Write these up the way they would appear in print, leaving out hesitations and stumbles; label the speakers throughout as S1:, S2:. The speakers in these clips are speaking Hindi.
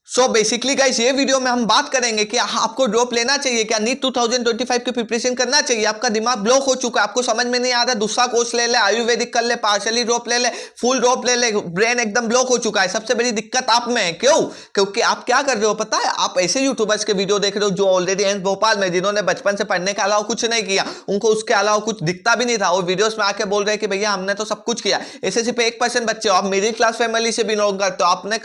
S1: सो बेसिकली गाइस ये वीडियो में हम बात करेंगे कि आपको ड्रॉप लेना चाहिए क्या, नीट 2025 की प्रिपरेशन करना चाहिए, आपका दिमाग ब्लॉक हो चुका है, आपको समझ में नहीं आ रहा, दूसरा कोर्स ले ले, आयुर्वेदिक कर ले, पार्शली ड्रॉप ले ले, फुल ड्रॉप ले ले, ब्रेन एकदम ब्लॉक हो चुका है। सबसे बड़ी दिक्कत आप में है। क्यों? क्योंकि आप क्या कर रहे हो पता है, आप ऐसे यूट्यूबर्स के वीडियो देख रहे हो जो ऑलरेडी एम्स भोपाल में, जिन्होंने बचपन से पढ़ने के अलावा कुछ नहीं किया, उनको उसके अलावा कुछ दिखता भी नहीं था, वो वीडियोस में आके बोल रहे हैं कि भैया हमने तो सब कुछ किया। ऐसे सिर्फ 1% बच्चे हो, आप मिडिल क्लास फैमिली से बिलोंग करते हो, आपने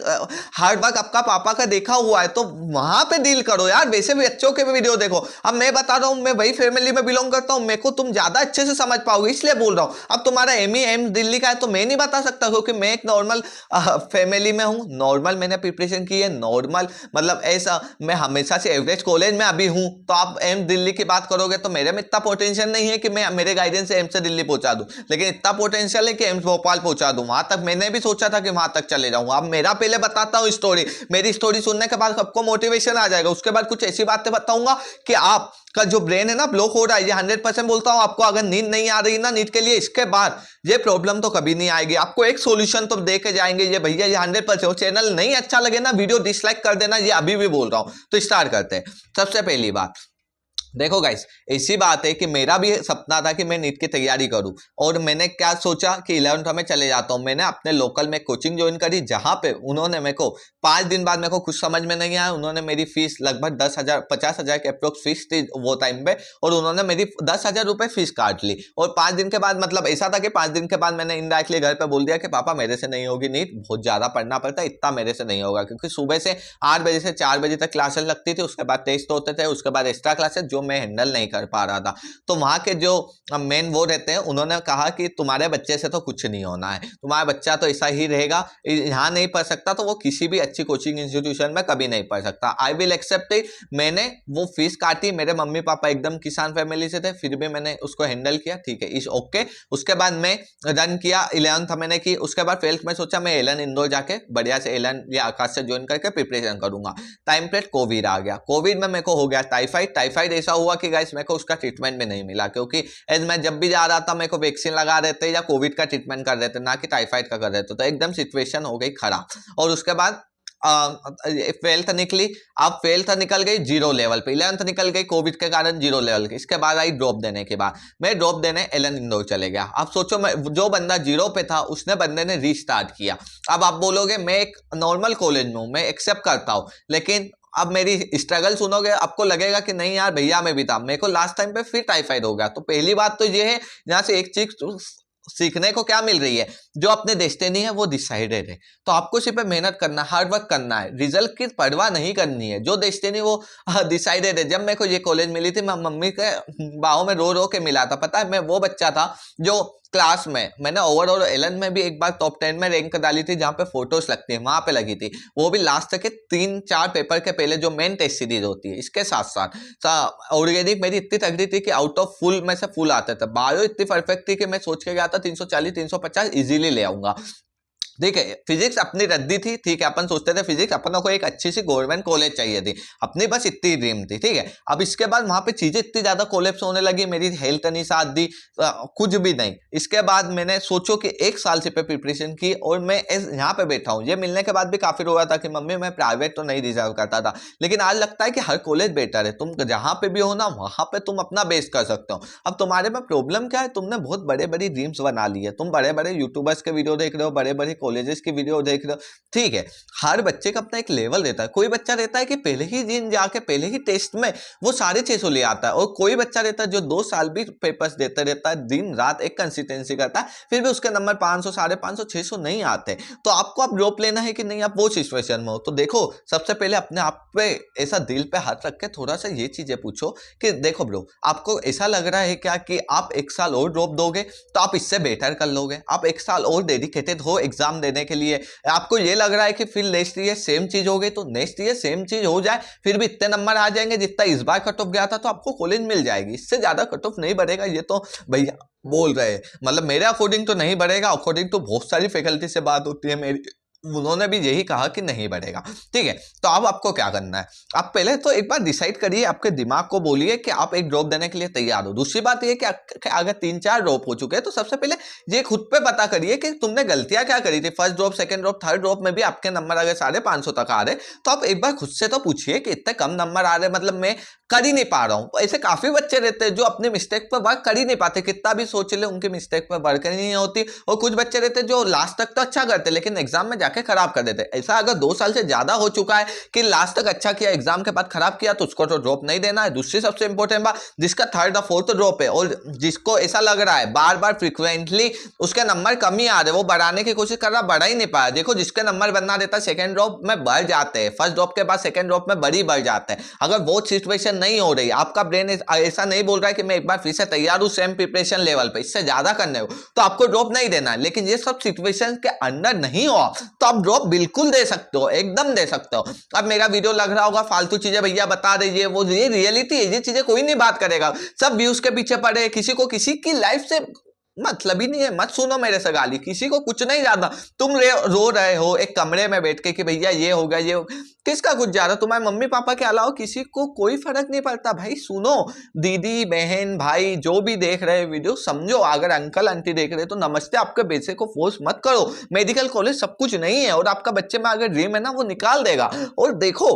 S1: हार्ड वर्क आपका पापा का देखा हुआ है, तो वहां पे डील करो यार। वैसे भी बच्चों के भी वीडियो देखो। अब मैं बता रहा हूं, मैं वही फैमिली में बिलोंग करता हूं, मेरे को तुम ज्यादा अच्छे से समझ पाओगे इसलिए बोल रहा हूं। अब तुम्हारा एम दिल्ली का है तो मैं नहीं बता सकता, क्योंकि मैं एक नॉर्मल फैमिली में हूं, नॉर्मल मैंने प्रिपरेशन की है, नॉर्मल मतलब ऐसा मैं हमेशा से एवरेज कॉलेज में अभी हूं। तो आप एम दिल्ली की बात करोगे तो मेरे में इतना पोटेंशियल नहीं है कि मैं मेरे गाइडेंस से एम से दिल्ली पहुंचा दूं, लेकिन इतना पोटेंशियल है कि एम्स भोपाल पहुंचा दूं। वहां तक मैंने भी सोचा था कि वहां तक चले जाऊं। अब मेरा पहले बताता हूं स्टोरी, मेरी स्टोरी सुनने के बाद सबको मोटिवेशन आ जाएगा। उसके बाद कुछ ऐसी बातें बताऊंगा कि आपका जो ब्रेन है ना ब्लॉक हो रहा है, ये 100% बोलता हूं आपको। अगर नींद नहीं आ रही ना नीट के लिए, इसके बाद ये प्रॉब्लम तो कभी नहीं आएगी। आपको एक सॉल्यूशन तो दे के जाएंगे ये भैया, ये 100%। चैनल नहीं अच्छा लगे ना, वीडियो डिसलाइक कर देना, ये अभी भी बोल रहा हूं। तो स्टार्ट करते हैं। सबसे पहली बात देखो गाइस, ऐसी बात है कि मेरा भी सपना था कि मैं नीट की तैयारी करूं, और मैंने क्या सोचा कि 11th में चले जाता हूं। मैंने अपने लोकल में कोचिंग ज्वाइन करी, जहां पे उन्होंने मेरे को 5 दिन बाद, मेरे को कुछ समझ में नहीं आया, उन्होंने मेरी फीस लगभग 10,000 50,000 के अप्रोक्स फीस थी वो टाइम पे, और उन्होंने मेरी 10,000 रुपए फीस काट ली। और 5 दिन के बाद, मतलब ऐसा था कि 5 दिन के बाद मैंने इनडायरेक्टली घर पे बोल दिया कि पापा मेरे से नहीं होगी नीट, बहुत ज्यादा पढ़ना पड़ता है, इतना मेरे से नहीं होगा। क्योंकि सुबह से 8 बजे से 4 बजे तक क्लासेस लगती थी, उसके बाद टेस्ट होते थे, उसके बाद एक्स्ट्रा क्लासेस जो मैं हैंडल नहीं कर पा रहा था। तो वहां के जो मेन वो रहते हैं, उन्होंने कहा कि तुम्हारे बच्चे से तो कुछ नहीं होना है, तुम्हारा बच्चा तो ऐसा ही रहेगा, यहाँ नहीं पढ़ सकता तो वो किसी भी अच्छी कोचिंग इंस्टीट्यूशन में कभी नहीं पढ़ सकता। I will accept it. मैंने वो फीस काटी, मेरे मम्मी पापा एकदम किसान फैमिली से थे, फिर भी मैंने उसको हैंडल किया, ठीक है इस ओके। उसके बाद मैं रन किया, 11th मैंने की। उसके बाद 12th में सोचा मैं एलन इंदौर जाके बढ़िया से एलन या आकाश से ज्वाइन करके प्रिपरेशन करूंगा। टाइम पे कोविड आ गया। कोविड में मेरे को हो गया टाइफाइड। टाइफाइड ऐसा हुआ कि गाइस मेरे को उसका ट्रीटमेंट भी नहीं मिला, क्योंकि एज मैं जब भी जा रहा था मेरे को वैक्सीन लगा देते या कोविड का ट्रीटमेंट कर देते, ना कि टाइफाइड का कर देते। तो एकदम सिचुएशन हो गई खराब। और उसके बाद 12th निकली। अब 12th निकल गई जीरो लेवल पे, 11th निकल गई कोविड के कारण जीरो लेवल के। इसके बाद आई ड्रॉप देने के बाद, मैं ड्रॉप देने एलन इंदौर चले गया। अब सोचो, मैं जो बंदा जीरो पे था उसने बंदे ने रीस्टार्ट किया। अब आप बोलोगे मैं एक नॉर्मल कॉलेज में हूं, मैं एक्सेप्ट करता हूं, लेकिन अब मेरी स्ट्रगल सुनोगे आपको लगेगा कि नहीं यार भैया मैं भी था, मेरे को लास्ट टाइम पे फिर टाइफाइड हो गया। तो पहली बात तो ये है, यहाँ से एक चीज सीखने को क्या मिल रही है, जो अपने डेस्टिनी है वो डिसाइडेड है। तो आपको सिर्फ मेहनत करना, हार्ड वर्क करना है, रिजल्ट की परवाह नहीं करनी है। जो डेस्टिनी वो डिसाइडेड है। जब मेरे को ये कॉलेज मिली थी, मैं मम्मी के बाहों में रो रो के मिला था। पता है, मैं वो बच्चा था जो क्लास में, मैंने ओवरऑल एलन में भी एक बार टॉप 10 में रैंक डाली थी, जहां पे फोटोज लगती है वहां पे लगी थी, वो भी लास्ट के 3-4 पेपर के पहले, जो मेन टेस्ट सीरीज होती है। इसके साथ साथ ऑर्गेनिक मेरी इतनी तगड़ी थी कि आउट ऑफ फुल में से फुल आते थे। बायो इतनी परफेक्ट थी कि मैं सोच के गया था 340-350 इजीली ले आऊंगा। ठीक है, फिजिक्स अपनी रद्दी थी, ठीक है, अपन सोचते थे फिजिक्स, अपन को एक अच्छी सी गवर्नमेंट कॉलेज चाहिए थी, अपनी बस इतनी ड्रीम थी। ठीक है, अब इसके बाद वहां पे चीजें इतनी ज्यादा कोलैप्स होने लगी, मेरी हेल्थ नहीं साथ दी, कुछ भी नहीं। इसके बाद मैंने सोचो कि 1 साल से पे प्रिपरेशन की, और मैं यहाँ पे बैठा हूँ। ये मिलने के बाद भी काफी रोया था कि मम्मी मैं प्राइवेट तो नहीं डिजर्व करता था, लेकिन आज लगता है कि हर कॉलेज बेटर है। तुम जहां पे भी हो ना, वहां पे तुम अपना बेस्ट कर सकते हो। अब तुम्हारे में प्रॉब्लम क्या है, तुमने बहुत बड़े बड़ी ड्रीम्स बना ली है, तुम बड़े बड़े यूट्यूबर्स के वीडियो देख रहे हो, बड़े बड़े कॉलेजेस की वीडियो देख रहे हो। ठीक है, हर बच्चे का अपना एक लेवल रहता है। कोई बच्चा रहता है कि पहले ही दिन जाके पहले ही टेस्ट में वो 650 ले आता है, और कोई बच्चा रहता है जो 2 साल भी पेपर्स देता रहता है, दिन रात एक कंसिस्टेंसी करता है, फिर भी उसके नंबर 500, 550, 600 नहीं आते। तो आपको अब ड्रॉप लेना है कि नहीं, आप वो सिचुएशन में हो। तो देखो, सबसे पहले अपने आप पे ऐसा दिल पे हाथ रख के थोड़ा सा ये चीजें पूछो कि देखो ब्रो, आपको ऐसा लग रहा है क्या कि आप 1 साल और ड्रॉप दोगे तो आप इससे बेटर कर लोगे? आप 1 साल और डेडिकेटेड हो एग्जाम देने के लिए? आपको ये लग रहा है कि फिर नेक्स्ट ईयर सेम चीज हो गई, तो नेक्स्ट ईयर सेम चीज हो जाए, फिर भी इतने नंबर आ जाएंगे जितना इस बार कट ऑफ गया था, तो आपको कॉलेज मिल जाएगी, इससे ज्यादा कट ऑफ नहीं बढ़ेगा। ये तो भैया बोल रहे हैं, मतलब मेरे अकॉर्डिंग तो नहीं बढ़ेगा, अकॉर्डिंग तो बहुत सारी फैकल्टी से बात होती है मेरी, उन्होंने भी यही कहा कि नहीं बढ़ेगा। ठीक है, तो अब आपको क्या करना है, आप पहले तो एक बार डिसाइड करिए, आपके दिमाग को बोलिए कि आप एक ड्रॉप देने के लिए तैयार हो। दूसरी बात ये कि अगर 3-4 ड्रॉप हो चुके हैं तो सबसे पहले ये खुद पे पता करिए कि तुमने गलतियां क्या करी थी। First drop, second drop, third drop में भी आपके नंबर अगर 550 तक आ रहे तो आप एक बार खुद से तो पूछिए कि इतने कम नंबर आ रहे, मतलब मैं कर ही नहीं पा रहा हूं। ऐसे काफी बच्चे रहते हैं जो अपने मिस्टेक पर वर्क कर ही नहीं पाते, कितना भी सोच ले उनकी मिस्टेक पर वर्क ही नहीं होती। और कुछ बच्चे रहते हैं जो लास्ट तक तो अच्छा करते लेकिन एग्जाम में जाके खराब कर देते। ऐसा अगर 2 साल से ज्यादा हो चुका है कि लास्ट तक अच्छा किया, एग्जाम के बाद खराब किया, तो उसको तो ड्रॉप नहीं देना है। दूसरी सबसे इंपॉर्टेंट बात, जिसका थर्ड और फोर्थ ड्रॉप है और जिसको ऐसा लग रहा है बार बार फ्रीक्वेंटली उसके नंबर कम ही आ रहे, वो बढ़ाने की कोशिश कर रहा, बढ़ा ही नहीं पाया। देखो जिसके नंबर बनना देता है सेकंड ड्रॉप में बढ़ जाते हैं, फर्स्ट ड्रॉप के बाद सेकंड ड्रॉप में बड़ी बढ़ जाते हैं। अगर वो सिचुएशन नहीं हो रही, आपका ब्रेन ऐसा नहीं बोल रहा है कि मैं एक बार फिर से तैयार हूं सेम प्रिपरेशन लेवल पे, इससे ज्यादा करने हो, तो आपको ड्रॉप नहीं देना है। लेकिन ये सब सिचुएशन के अंदर नहीं हो तो आप ड्रॉप बिल्कुल दे सकते हो, एकदम दे सकते हो। अब मेरा वीडियो लग रहा होगा फालतू चीजें भैया बता दीजिए, वो ये रियलिटी है, ये चीजें कोई नहीं बात करेगा, सब व्यूज के पीछे पड़े, किसी को किसी की लाइफ से मतलब ही नहीं है। मत सुनो मेरे से गाली, किसी को कुछ नहीं जाता। तुम रो रहे हो एक कमरे में बैठ के कि भैया ये हो गया, ये किसका कुछ जा रहा, तुम्हारे मम्मी पापा के अलावा किसी को कोई फर्क नहीं पड़ता। भाई सुनो, दीदी बहन भाई जो भी देख रहे वीडियो समझो, अगर अंकल आंटी देख रहे तो नमस्ते, आपके बेटे को फोर्स मत करो। मेडिकल कॉलेज सब कुछ नहीं है और आपका बच्चे में अगर ड्रीम है ना वो निकाल देगा। और देखो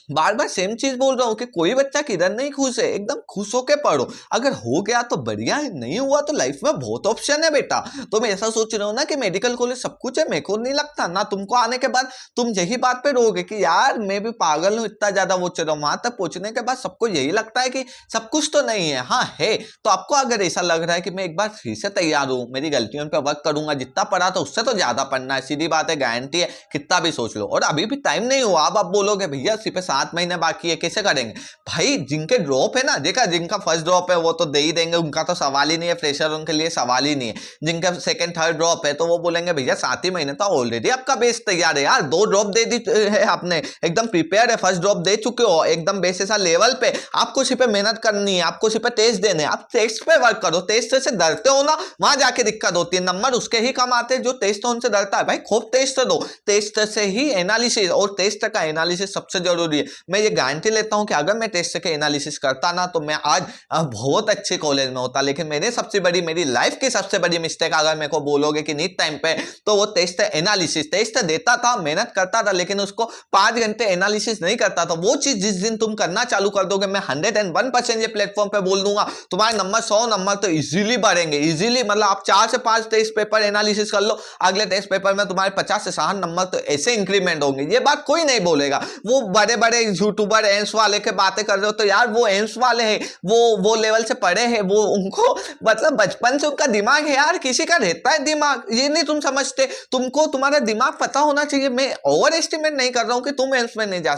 S1: बार बार सेम चीज बोल रहा हूं कि कोई बच्चा किधर नहीं खुश है, एकदम खुश होके पढ़ो। अगर हो गया तो बढ़िया है, नहीं हुआ तो लाइफ में बहुत ऑप्शन है बेटा। तो मैं ऐसा सोच रहा हूं ना कि मेडिकल कॉलेज सब कुछ है, मेरे को नहीं लगता ना तुमको आने के बाद तुम यही बात पे रहोगे कि यार मैं भी पागल हूं, इतना ज्यादा वो चल रहा हूं। वहां तक पहुंचने के बाद सबको यही लगता है कि सब कुछ तो नहीं है। हाँ है, तो आपको अगर ऐसा लग रहा है कि मैं एक बार फिर से तैयार हूं, मेरी गलतियों पर वर्क करूंगा, जितना पढ़ा था उससे तो ज्यादा पढ़ना है, सीधी बात है, गारंटी है, कितना भी सोच लो। और अभी भी टाइम नहीं हुआ, अब आप बोलोगे भैया सिर्फ 7 महीने बाकी है, कैसे करेंगे भाई? जिनके ड्रॉप है ना, देखा जिनका फर्स्ट ड्रॉप है वो तो दे ही देंगे, उनका तो सवाल ही नहीं है, फ्रेशर उनके लिए सवाल ही नहीं है। जिनका सेकंड थर्ड ड्रॉप है तो वो बोलेंगे भैया 7 ही महीने, तो ऑलरेडी आपका बेस तैयार है यार। 2 ड्रॉप दे दी है आपने, एकदम प्रिपेयर है, फर्स्ट ड्रॉप दे चुके हो, एकदम बेस ऐसा लेवल पे। आपको सिर्फ मेहनत करनी है, आपको सिर्फ टेस्ट देने, आप टेस्ट पे वर्क करो। टेस्ट से डरते हो ना, वहां जाके दिक्कत होती है, नंबर उसके ही कम आते हैं जो टेस्ट उनसे डरता है। भाई खूब टेस्ट दो, टेस्ट से ही एनालिसिस, और टेस्ट का एनालिसिस सबसे जरूरी है। मैं ये गारंटी लेता हूं कि अगर मैं टेस्ट के एनालिसिस करता ना तो मैं आज बहुत अच्छे कॉलेज में होता। लेकिन मेरी लाइफ की सबसे बड़ी मिस्टेक अगर मेरे को बोलोगे कि नीट टाइम पे, तो वो टेस्ट एनालिसिस। टेस्ट देता था, मेहनत करता था, लेकिन उसको 5 घंटे एनालिसिस नहीं करता था। वो चीज जिस दिन तुम करना चालू कर दोगे, मैं 101% ये प्लेटफॉर्म पे बोल दूंगा, तुम्हारे नंबर 100 नंबर तो इजीली बढ़ेंगे। इजीली मतलब आप 4 से 5 टेस्ट पेपर एनालिसिस कर लो, अगले टेस्ट पेपर में तुम्हारे 50 से 60 नंबर तो ऐसे इंक्रीमेंट होंगे। ये बात कोई नहीं बोलेगा। वो बड़े बड़े यूट्यूबर एम्स वाले के बातें कर रहे हो तो यार वो एम्स वाले हैं, वो लेवल से पढ़े हैं, वो उनको मतलब बचपन से उनका दिमाग है यार। किसी का रहता है दिमाग, ये नहीं तुम समझते। तुमको तुम्हारा दिमाग पता होना चाहिए। मैं ओवर एस्टिमेट नहीं कर रहा हूं कि तुम एम्स में नहीं जा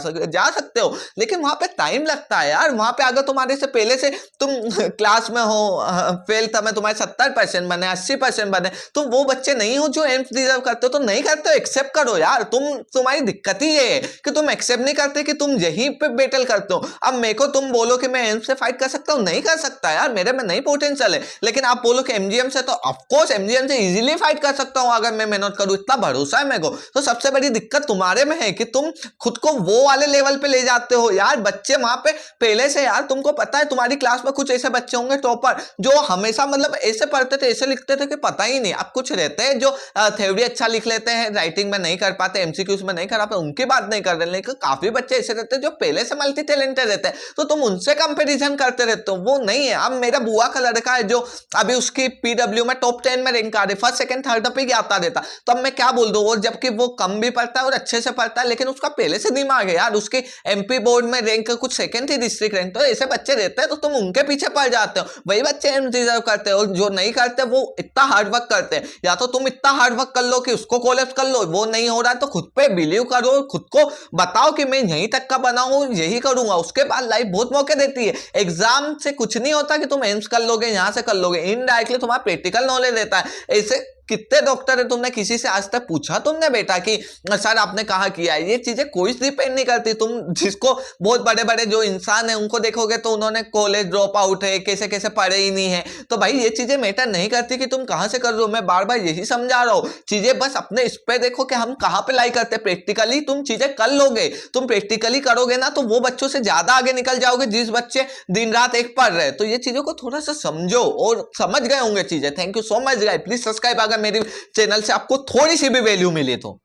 S1: सकते हो, लेकिन वहां पे टाइम लगता है यार। वहां पे अगर तुम्हारे से पहले से तुम क्लास में हो, फेल था में तुम्हारे 70% बने, 80% बने, तुम वो बच्चे नहीं हो जो एम्स डिजर्व करते हो, तो नहीं करते हो, एक्सेप्ट करो यार। तुम्हारी दिक्कत ही ये है कि तुम एक्सेप्ट नहीं करते कि तुम यहीं पे बैटल करते हो। अब मेरे को तुम बोलो कि मैं एम्स से फाइट कर सकता हूं, नहीं कर सकता यार, मेरे में नहीं पोटेंशियल है। लेकिन आप बोलो कि एमजीएम से, तो ऑफकोर्स एमजीएम से इजीली फाइट कर सकता हूं अगर मैं मेहनत करूं, इतना भरोसा है मेरे को। तो सबसे बड़ी दिक्कत तुम्हारे में है कि तुम खुद को वो वाले लेवल पे ले जाते हो यार। बच्चे वहां पे पहले से यार, तुमको पता है तुम्हारी क्लास में कुछ ऐसे बच्चे होंगे टॉपर जो हमेशा मतलब ऐसे पढ़ते थे, ऐसे लिखते थे कि पता ही नहीं। अब कुछ रहते हैं जो थ्योरी अच्छा लिख लेते हैं, राइटिंग में नहीं कर पाते, एमसीक्यूज में नहीं कर पाते, उनकी बात नहीं कर रहे। लेकिन काफी बच्चे ऐसे रहते हैं जो पहले से मल्टी टैलेंटेड रहते हैं, तो तुम उनसे कंपैरिजन करते रहते हो, वो नहीं है। अब मेरा बुआ का लड़का है जो अभी उसकी पीडब्ल्यू में टॉप 10 में रैंक आ रही, फर्स्ट सेकंड थर्ड पे ही आता रहता, तो अब मैं क्या बोल दूं। और जबकि वो कम भी पढ़ता है और अच्छे से पढ़ता है, लेकिन उसका पहले से दिमाग है यार। उसकी एमपी बोर्ड में रैंक कुछ सेकंड थी, डिस्ट्रिक्ट रैंक। तो ऐसे बच्चे रहते हैं तो तुम उनके पीछे पड़ जाते हो। वही बच्चे एम्स डिजर्व करते हैं, और जो नहीं करते वो इतना हार्डवर्क करते हैं। या तो तुम इतना हार्डवर्क कर लो कि उसको कोलैप्स कर लो, वो नहीं हो रहा है तो खुद पे बिलीव करो, खुद को बताओ कि मैं यहीं तक का बना हूं, यही करूंगा। उसके बाद लाइफ बहुत मौके देती है। एग्जाम से कुछ नहीं होता कि तुम एम्स कर लोगे, यहां से कर लोगे, इनडायरेक्टली तुम्हारा प्रैक्टिकल नॉलेज देता है। ऐसे कितने डॉक्टर है, तुमने किसी से आज तक पूछा तुमने बेटा कि सर आपने कहा किया है? ये चीजें कोई डिपेंड नहीं करती। तुम जिसको बहुत बड़े बड़े जो इंसान है उनको देखोगे तो उन्होंने कॉलेज ड्रॉप आउट है, कैसे कैसे पढ़े ही नहीं है। तो भाई ये चीजें मैटर नहीं करती कि तुम कहां से कर रहे हो। मैं बार बार यही समझा रहा हूं, चीजें बस अपने इस पे देखो कि हम कहां पे लाई करते हैं। प्रैक्टिकली तुम चीजें कर लोगे, तुम प्रैक्टिकली करोगे ना तो वो बच्चों से ज्यादा आगे निकल जाओगे जिस बच्चे दिन रात एक पढ़ रहे हैं। तो ये चीजों को थोड़ा सा समझो और समझ गए होंगे चीजें। Thank you so much guys, please subscribe अगर मेरे चैनल से आपको थोड़ी सी भी वैल्यू मिली तो।